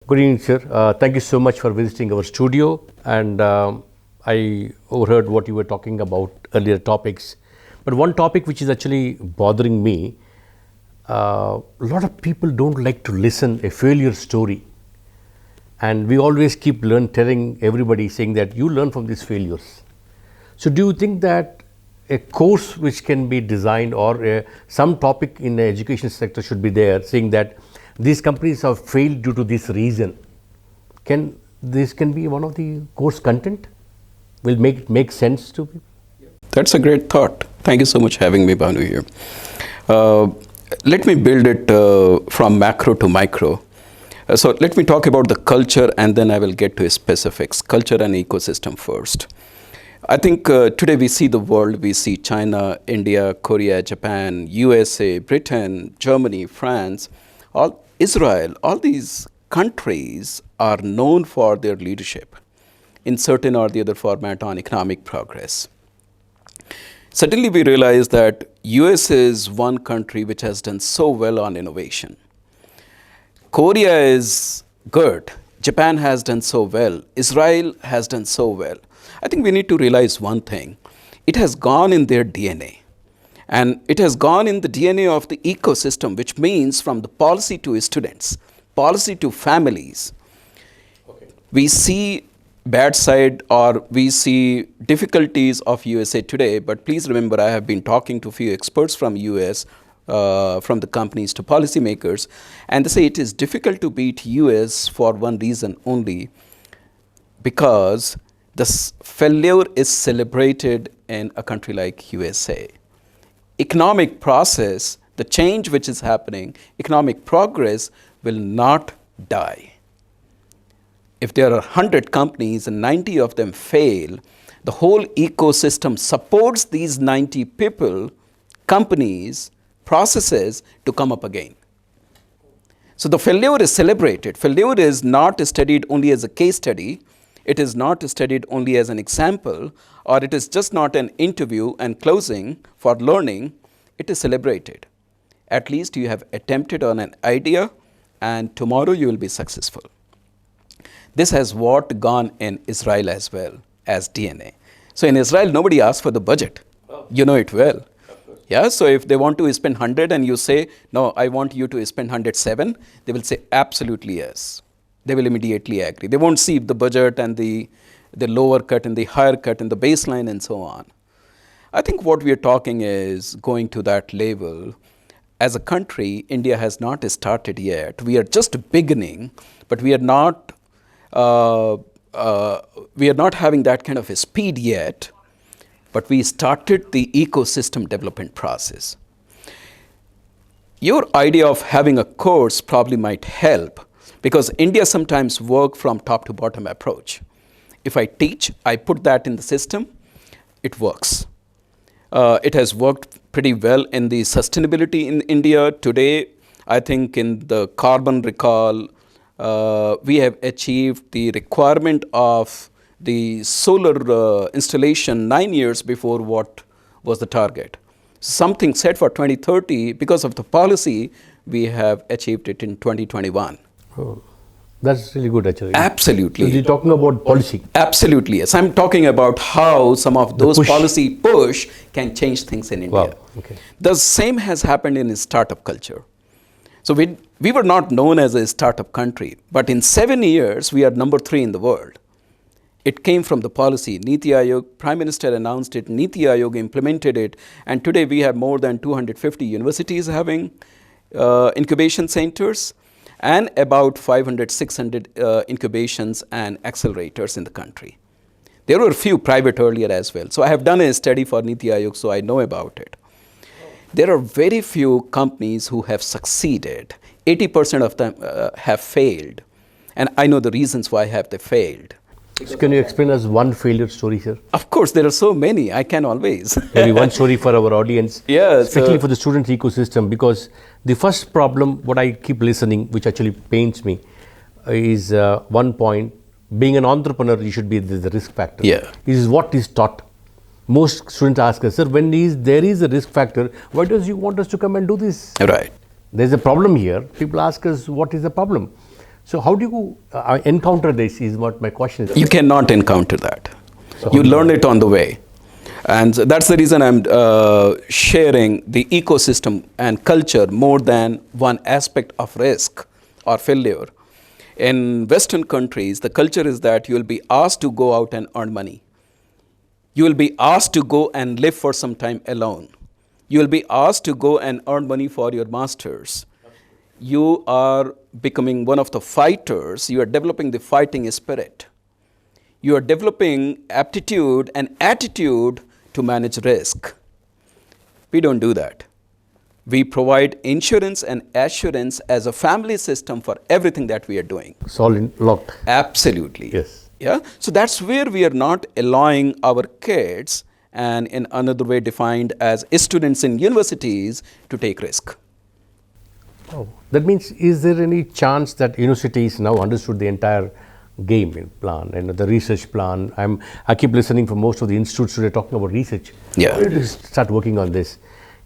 Good evening, sir. Thank you so much for visiting our studio. And I overheard what you were talking about earlier topics. But one topic which is actually bothering me, a lot of people don't like to listen a failure story. And we always keep telling everybody, saying that you learn from these failures. So do you think that a course which can be designed, or some topic in the education sector should be there, saying that these companies have failed due to this reason? This can be one of the course content? Will make sense to people? That's a great thought. Thank you so much for having me, Bhanu, here. Let me build it from macro to micro. So let me talk about the culture, and then I will get to specifics. Culture and ecosystem first. I think today we see the world. We see China, India, Korea, Japan, USA, Britain, Germany, France, Israel. All these countries are known for their leadership in certain or the other format on economic progress. Suddenly we realize that US is one country which has done so well on innovation. Korea is good. Japan has done so well. Israel has done so well. I think we need to realize one thing. It has gone in their DNA. And it has gone in the DNA of the ecosystem, which means from the policy to students, policy to families. Okay. We see bad side, or we see difficulties of USA today, but please remember, I have been talking to a few experts from US, from the companies to policymakers, and they say it is difficult to beat US for one reason only, because the failure is celebrated in a country like USA. Economic process, the change which is happening, economic progress will not die. If there are 100 companies and 90 of them fail, the whole ecosystem supports these 90 people, companies, processes to come up again. So the failure is celebrated. Failure is not studied only as a case study. It is not studied only as an example, or it is just not an interview and closing for learning. It is celebrated. At least you have attempted on an idea, and tomorrow you will be successful. This has what gone in Israel as well as DNA. So in Israel, nobody asks for the budget. Oh. You know it well. Yeah, so if they want to spend 100 and you say, no, I want you to spend 107, they will say absolutely yes. They will immediately agree. They won't see the budget and the lower cut and the higher cut and the baseline and so on. I think what we are talking is going to that level. As a country, India has not started yet. We are just beginning, but we are not having that kind of a speed yet. But we started the ecosystem development process. Your idea of having a course probably might help, because India sometimes work from top to bottom approach. If I teach, I put that in the system, it works. It has worked pretty well in the sustainability in India. Today, I think in the carbon recall, we have achieved the requirement of the solar installation 9 years before what was the target. Something set for 2030, because of the policy, we have achieved it in 2021. Oh, that's really good, actually. Absolutely. So you're talking about policy. Absolutely, yes. I'm talking about how some of those policy push can change things in India. Wow. Okay. The same has happened in startup culture. So we were not known as a startup country, but in 7 years, we are number 3 in the world. It came from the policy. Niti Aayog, Prime Minister announced it, Niti Aayog implemented it, and today we have more than 250 universities having incubation centers, and about 500, 600 incubations and accelerators in the country. There were a few private earlier as well. So I have done a study for Niti Aayog, so I know about it. There are very few companies who have succeeded. 80% of them have failed. And I know the reasons why have they failed. So can you explain us one failure story, sir? Of course, there are so many. I can always. Maybe one story for our audience, yeah, especially for the student ecosystem, because the first problem, what I keep listening, which actually pains me, is one point, being an entrepreneur, you should be the risk factor. Yeah. This is what is taught. Most students ask us, sir, when there is a risk factor, why does you want us to come and do this? Right. There's a problem here. People ask us, what is the problem? So how do you encounter this is what my question is. You cannot encounter that. So You learn it on the way. And that's the reason I'm sharing the ecosystem and culture more than one aspect of risk or failure. In Western countries, the culture is that you will be asked to go out and earn money. You will be asked to go and live for some time alone. You will be asked to go and earn money for your masters. You are becoming one of the fighters. You are developing the fighting spirit. You are developing aptitude and attitude to manage risk. We don't do that. We provide insurance and assurance as a family system for everything that we are doing. It's all locked. Absolutely. Yes. Yeah. So that's where we are not allowing our kids, and in another way defined as students in universities, to take risk. Oh, that means, is there any chance that universities now understood the entire game plan and the research plan? I keep listening from most of the institutes today talking about research. Yeah. Why don't you start working on this?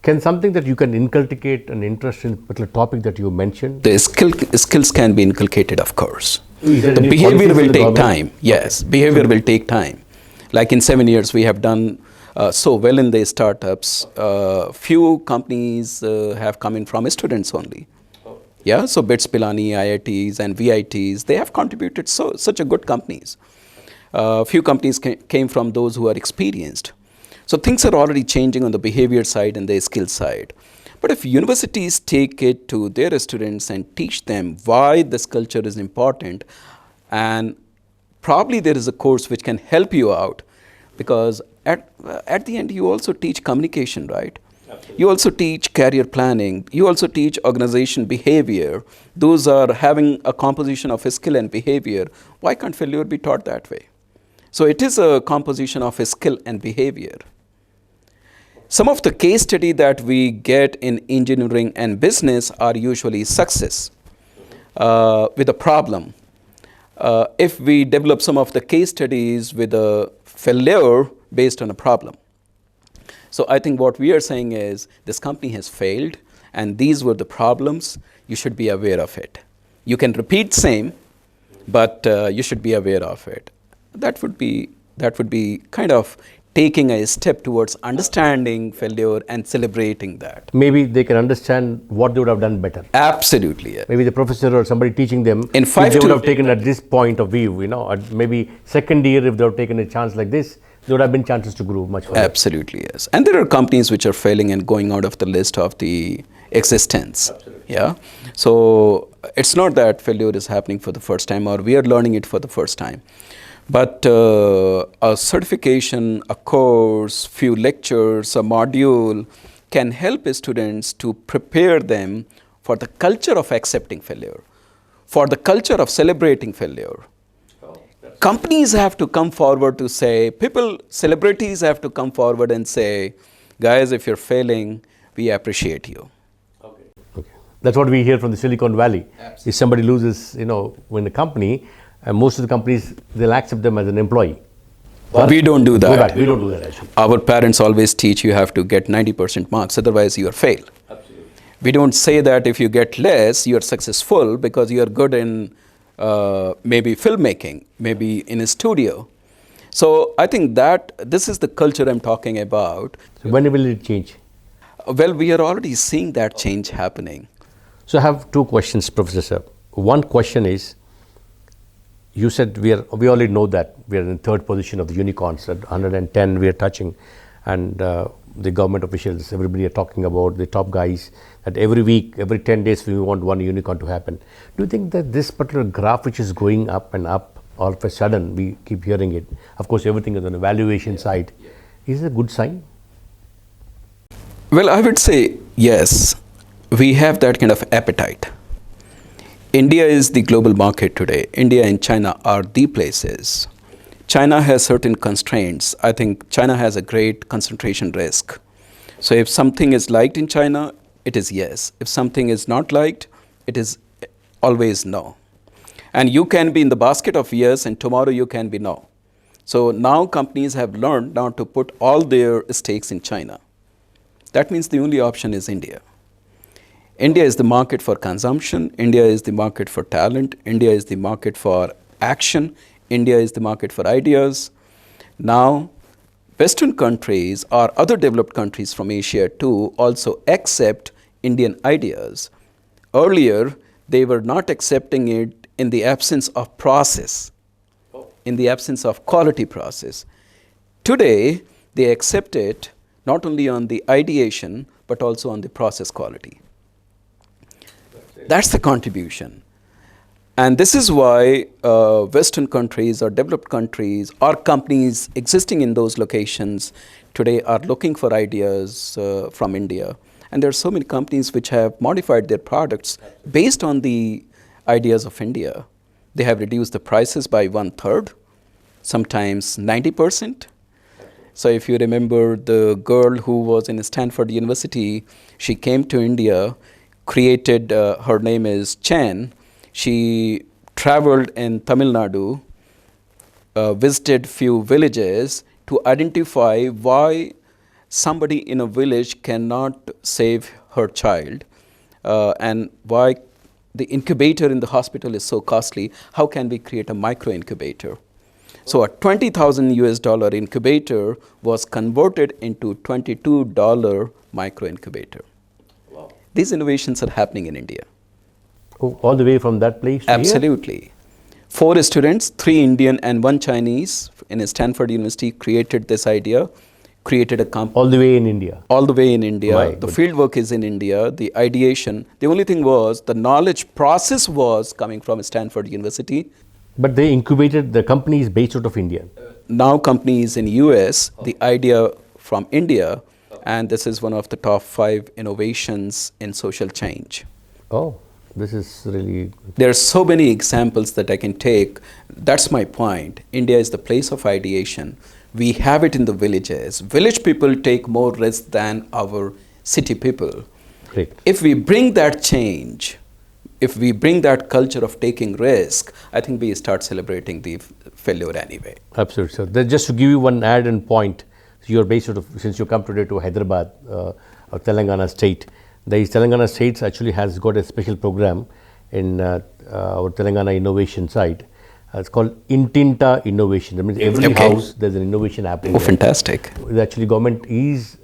Can something that you can inculcate an interest in a particular topic that you mentioned? The skills can be inculcated, of course. Is there The any behavior policies will in the take government? time. Yes, behavior will take time. Like in 7 years, we have done so well in the startups. Few companies have come in from students only. Yeah, so BITS, Pilani, IITs and VITs, they have contributed such a good companies. Few companies came from those who are experienced. So things are already changing on the behavior side and the skill side. But if universities take it to their students and teach them why this culture is important, and probably there is a course which can help you out, because at the end you also teach communication, right? Absolutely. You also teach career planning. You also teach organization behavior. Those are having a composition of a skill and behavior. Why can't failure be taught that way? So it is a composition of a skill and behavior. Some of the case study that we get in engineering and business are usually success with a problem. If we develop some of the case studies with a failure based on a problem. So I think what we are saying is this company has failed and these were the problems. You should be aware of it. You can repeat same, but you should be aware of it. That would be kind of taking a step towards understanding failure and celebrating that. Maybe they can understand what they would have done better. Absolutely, yes. Maybe the professor or somebody teaching them, In if 5 they to would have taken at this point of view, at maybe second year, if they would have taken a chance like this, there would have been chances to grow much further. Absolutely, yes. And there are companies which are failing and going out of the list of the existence. Absolutely. Yeah. So it's not that failure is happening for the first time or we are learning it for the first time. But a certification, a course, few lectures, a module can help students to prepare them for the culture of accepting failure, for the culture of celebrating failure. Companies have to come forward to say, celebrities have to come forward and say, guys, if you're failing, we appreciate you. Okay. That's what we hear from the Silicon Valley. Absolutely. If somebody loses, in a company, and most of the companies, they'll accept them as an employee. But we don't do that. Go back. We don't do that actually. Our parents always teach you have to get 90% marks, otherwise you are fail. Absolutely. We don't say that if you get less, you are successful because you are good in maybe filmmaking, maybe in a studio. So I think that this is the culture I'm talking about. So when will it change? Well, we are already seeing that change happening. So I have two questions, Professor Sir. One question is, you said we already know that we are in third position of the unicorns. At 110 we are touching, and the government officials, everybody are talking about the top guys that every week, every 10 days we want one unicorn to happen. Do you think that this particular graph which is going up and up, all of a sudden we keep hearing it, of course everything is on the valuation side, is it a good sign? Well, I would say yes, we have that kind of appetite. India is the global market today. India and China are the places. China has certain constraints. I think China has a great concentration risk. So if something is liked in China, it is yes. If something is not liked, it is always no. And you can be in the basket of yes and tomorrow you can be no. So now companies have learned not to put all their stakes in China. That means the only option is India. India is the market for consumption. India is the market for talent. India is the market for action. India is the market for ideas. Now, Western countries or other developed countries from Asia too also accept Indian ideas. Earlier, they were not accepting it in the absence of process, in the absence of quality process. Today, they accept it not only on the ideation, but also on the process quality. That's the contribution. And this is why Western countries or developed countries or companies existing in those locations today are looking for ideas from India. And there are so many companies which have modified their products based on the ideas of India. They have reduced the prices by 1/3, sometimes 90%. So if you remember the girl who was in Stanford University, she came to India, created, her name is Chen. She traveled in Tamil Nadu, visited few villages to identify why somebody in a village cannot save her child, and why the incubator in the hospital is so costly. How can we create a micro incubator? So a $20,000 incubator was converted into $22 micro incubator. Wow. These innovations are happening in India. Oh, all the way from that place to Absolutely. Here? 4 students, 3 Indian and 1 Chinese in Stanford University created this idea, created a company. All the way in India? All the way in India. My the field work is in India. The ideation. The only thing was the knowledge process was coming from Stanford University. But they incubated, the company is based out of India? Now company is in US, the idea from India, and this is one of the top 5 innovations in social change. Oh, this is really... There are so many examples that I can take. That's my point. India is the place of ideation. We have it in the villages. Village people take more risk than our city people. Great. If we bring that change, if we bring that culture of taking risk, I think we start celebrating the failure anyway. Absolutely, sir. Just to give you one added point, you're based out of, since you come today to Hyderabad, or Telangana state, the Telangana states actually has got a special program in our Telangana innovation side. It's called Intinta Innovation. That means every house there's an innovation happening. Oh, fantastic. Actually, government is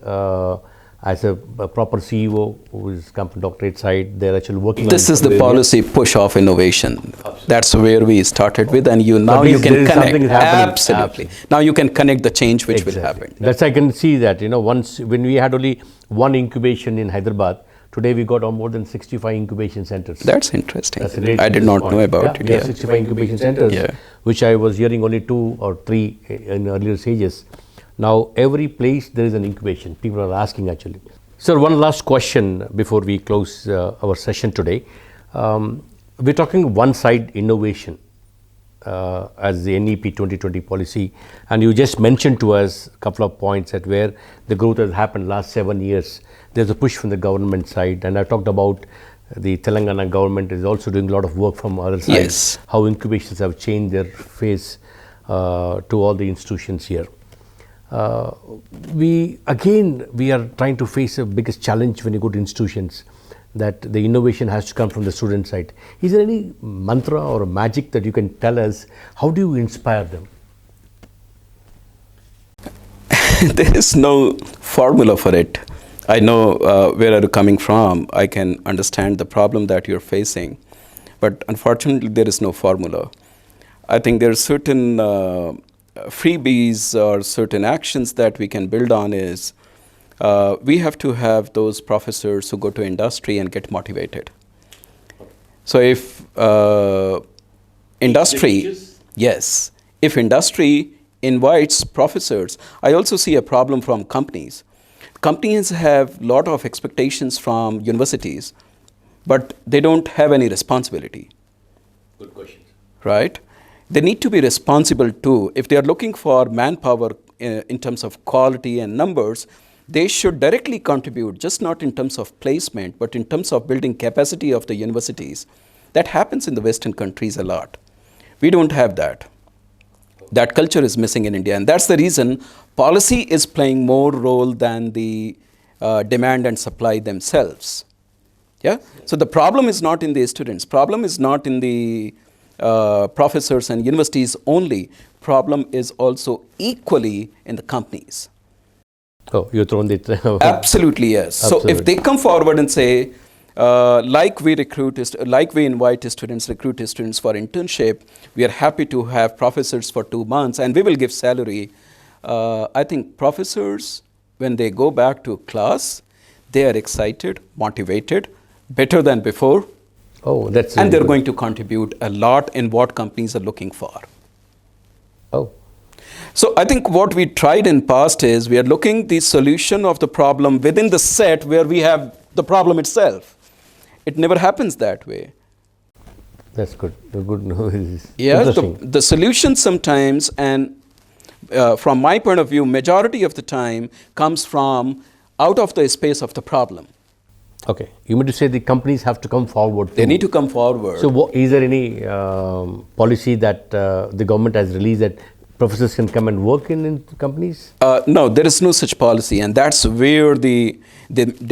as a proper CEO who is come from doctorate side, they're actually working this on is the policy push of innovation. Absolutely. That's where we started with, and you can connect. Absolutely. Now you can connect the change which will happen. That's, I can see that, once when we had only one incubation in Hyderabad, today we got more than 65 incubation centers. That's interesting. That's a great I did not know about it. Yeah, 65 incubation centers, which I was hearing only 2 or 3 in earlier stages. Now, every place there is an incubation. People are asking actually. Sir, one last question before we close our session today. We're talking one-side innovation as the NEP 2020 policy, and you just mentioned to us a couple of points at where the growth has happened last 7 years. There's a push from the government side, and I talked about the Telangana government is also doing a lot of work from other sides. Yes. How incubations have changed their face to all the institutions here. We are trying to face a biggest challenge when you go to institutions, that the innovation has to come from the student side. Is there any mantra or magic that you can tell us? How do you inspire them? There is no formula for it. I know where are you coming from. I can understand the problem that you're facing, but unfortunately there is no formula. I think there are certain freebies or certain actions that we can build on is we have to have those professors who go to industry and get motivated. So if industry, yes, if industry invites professors, I also see a problem from companies. Companies have a lot of expectations from universities, but they don't have any responsibility. Good question. Right? They need to be responsible too. If they are looking for manpower in terms of quality and numbers, they should directly contribute, just not in terms of placement, but in terms of building capacity of the universities. That happens in the Western countries a lot. We don't have that. That culture is missing in India, and that's the reason policy is playing more role than the demand and supply themselves. Yeah. So the problem is not in the students. Problem is not in the professors and universities only. Problem is also equally in the companies. Oh, you're thrown the Absolutely, yes. So if Absolutely. they come forward and say, like we invite students, recruit students for internship, we are happy to have professors for 2 months and we will give salary. I think professors, when they go back to class, they are excited, motivated, better than before, Oh, that's and really they're good. going to contribute a lot in what companies are looking for. Oh, So I think what we tried in past is we are looking the solution of the problem within the set where we have the problem itself. It never happens that way. that's good. The good news. Yes, Interesting. the solution sometimes, and from my point of view, majority of the time comes from out of the space of the problem. Okay. You mean to say the companies have to come forward? They need to come forward. So, is there any policy that the government has released that professors can come and work in companies? No, there is no such policy, and that's where the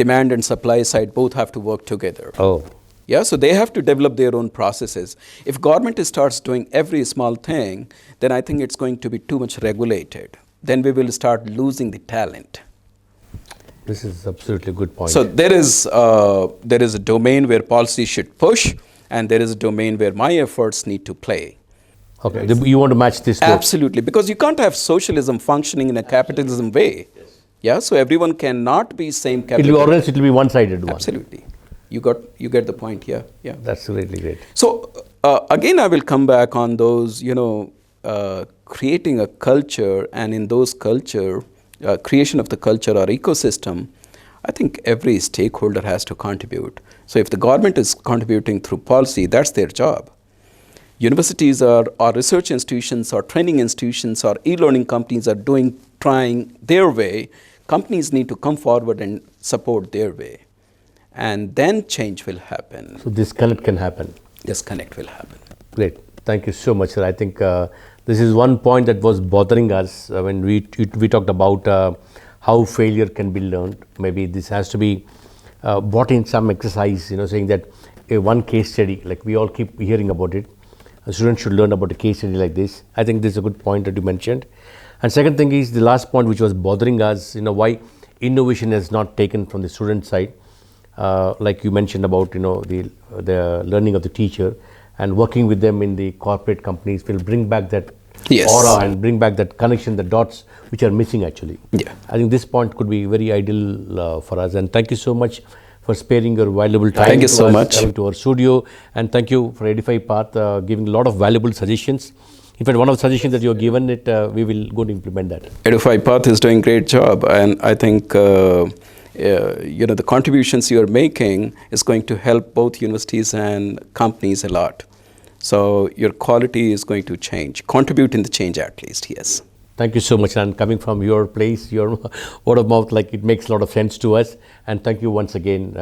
demand and supply side both have to work together. Oh, Yeah, so they have to develop their own processes. If government starts doing every small thing, then I think it's going to be too much regulated. Then we will start losing the talent. this is absolutely a good point. So there is a domain where policy should push, and there is a domain where my efforts need to play. Okay, you want to match this both? Absolutely, because you can't have socialism functioning in a capitalism way. Yeah, so everyone cannot be same It will, capitalism. or else it will be one-sided one. Absolutely, you get the point. Yeah, yeah. That's really great. So again, I will come back on those. Creating a culture, and in those culture, creation of the culture or ecosystem. I think every stakeholder has to contribute. So if the government is contributing through policy, that's their job. Universities or research institutions or training institutions or e-learning companies are trying their way. Companies need to come forward and support their way. And then change will happen. So this connect can happen. Disconnect will happen. Great. Thank you so much, sir. I think this is one point that was bothering us when we talked about how failure can be learned. Maybe this has to be brought in some exercise, saying that one case study, like we all keep hearing about it, a student should learn about a case study like this. I think this is a good point that you mentioned. And second thing is the last point which was bothering us, why innovation is not taken from the student side. Like you mentioned about, the learning of the teacher and working with them in the corporate companies will bring back that Yes. aura and bring back that connection, the dots which are missing actually. Yeah. I think this point could be very ideal for us. And thank you so much for sparing your valuable time. Thank you to so us, much. coming to our studio. And thank you for Edifypath giving a lot of valuable suggestions. In fact, one of the suggestions that you have given it, we will go to implement that. Edifypath is doing a great job, and I think the contributions you are making is going to help both universities and companies a lot. So your quality is going to change, contribute in the change at least, yes. Thank you so much. And coming from your place, your word of mouth, like it makes a lot of sense to us. And thank you once again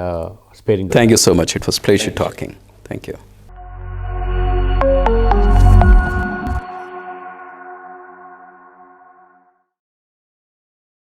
sparing. Thank you so much. It was a pleasure talking. Thank you.